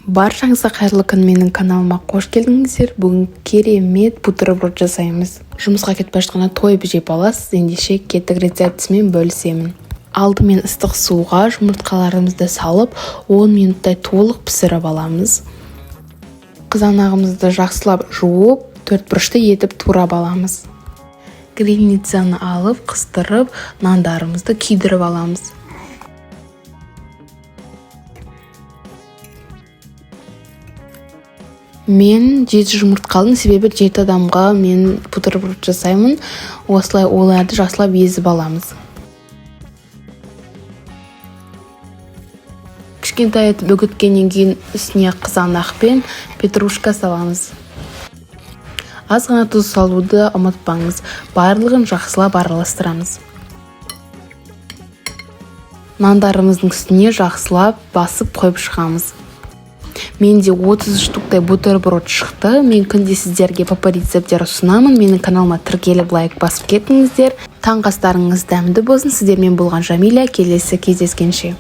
Баршаңызға қайырлы күн, менің каналыма қош келдіңіздер. Бүгін керемет бутерброд жасаймыз. Жұмысқа кетіп бара жатқанда тойып жеп аласыз. Ендеше кеттік, рецептісімен бөлісемін. Алдымен ыстық суға жұмыртқаларымызды салып, 10 минуттай толық пісіріп аламыз. Қызанағымызды жақсылап жуып, 4 бұрышты етіп турап аламыз. Грильницаны алып, қыстырып, нандарымызды күйдіріп аламыз. Мен 7 жұмыртқалың, себебі 7 адамға мен бутерброд жасаймын. Осылай оларды жақсылап езіп аламыз. Кішкентай етіп үгіткеннен кейін үстіне қызанақ пен петрушка саламыз. Аз ғана тұз салуды ұмытпаңыз. Барлығын жақсылап араластырамыз. Нандарымыздың үстіне жақсылап басып қойып шығамыз. Менде 30 штуктай бутерброд шықты. Мен күнде сіздерге рецептер ұсынамын. Менің каналыма тіркеліп лайк басып кетіңіздер. Таңғы астарыңыз дәмді болсын. Сіздермен болған Жамиля. Келесі кездескенше.